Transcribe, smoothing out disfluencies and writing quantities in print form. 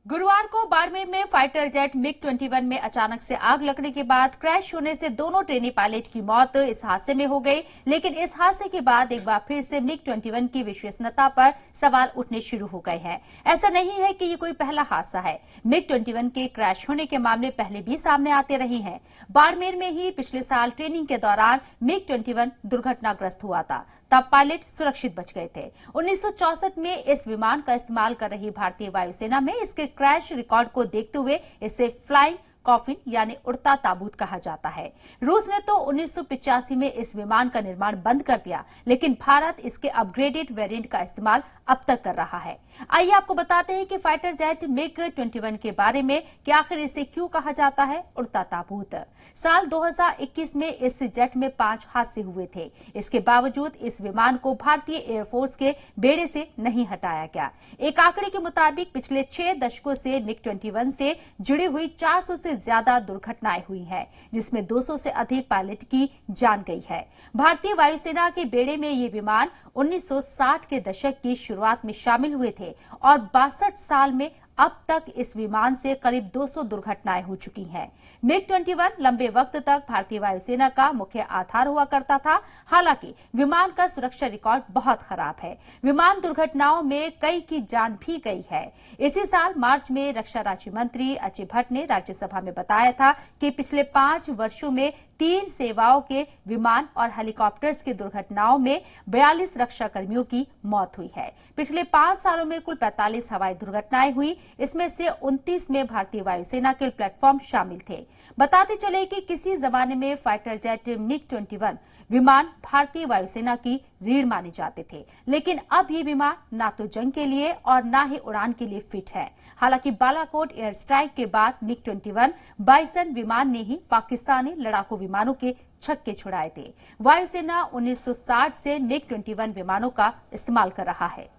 गुरुवार को बाड़मेर में फाइटर जेट मिग-21 में अचानक से आग लगने के बाद क्रैश होने से दोनों ट्रेनी पायलट की मौत इस हादसे में हो गई। लेकिन इस हादसे के बाद एक बार फिर से मिग-21 की विश्वसनीयता पर सवाल उठने शुरू हो गए हैं। ऐसा नहीं है कि ये कोई पहला हादसा है। मिग-21 के क्रैश होने के मामले पहले भी सामने आते रहे हैं। बाड़मेर में ही पिछले साल ट्रेनिंग के दौरान मिग-21 दुर्घटनाग्रस्त हुआ था। तब पायलट सुरक्षित बच गए थे। 1964 में इस विमान का इस्तेमाल कर रही भारतीय वायुसेना में इसके क्रैश रिकॉर्ड को देखते हुए इसे फ्लाइंग कॉफिन यानी उड़ता ताबूत कहा जाता है। रूस ने तो 1985 में इस विमान का निर्माण बंद कर दिया, लेकिन भारत इसके अपग्रेडेड वेरिएंट का इस्तेमाल अब तक कर रहा है। आइए आपको बताते हैं कि फाइटर जेट मिग-21 के बारे में कि आखिर इसे क्यों कहा जाता है उड़ता ताबूत। साल 2021 में इस जेट में 5 हादसे हुए थे। इसके बावजूद इस विमान को भारतीय एयरफोर्स के बेड़े से नहीं हटाया गया। एक आंकड़े के मुताबिक पिछले 6 दशकों से मिग-21 से जुड़ी हुई 400 से ज्यादा दुर्घटनाएं हुई हैं, जिसमें 200 से अधिक पायलट की जान गई है। भारतीय वायुसेना के बेड़े में ये विमान 1960 के दशक की शुरुआत में शामिल हुए थे और 62 साल में अब तक इस विमान से करीब 200 दुर्घटनाएं हो चुकी हैं। मिग-21 लंबे वक्त तक भारतीय वायुसेना का मुख्य आधार हुआ करता था। हालांकि विमान का सुरक्षा रिकॉर्ड बहुत खराब है। विमान दुर्घटनाओं में कई की जान भी गई है। इसी साल मार्च में रक्षा राज्य मंत्री अजय भट्ट ने राज्यसभा में बताया था कि पिछले 5 वर्षों में 3 सेवाओं के विमान और हेलीकॉप्टर्स की दुर्घटनाओं में 42 रक्षा कर्मियों की मौत हुई है। पिछले 5 सालों में कुल 45 हवाई दुर्घटनाएं हुई। इसमें से 29 में भारतीय वायुसेना के प्लेटफॉर्म शामिल थे। बताते चले कि किसी जमाने में फाइटर जेट मिग-21 विमान भारतीय वायुसेना की रीढ़ माने जाते थे, लेकिन अब ये विमान ना तो जंग के लिए और ना ही उड़ान के लिए फिट है। हालांकि बालाकोट एयर स्ट्राइक के बाद मिग-21 बाइसन विमान ने ही पाकिस्तानी लड़ाकू विमानों के छक्के छुड़ाए थे। वायुसेना 1960 से मिग-21 विमानों का इस्तेमाल कर रहा है।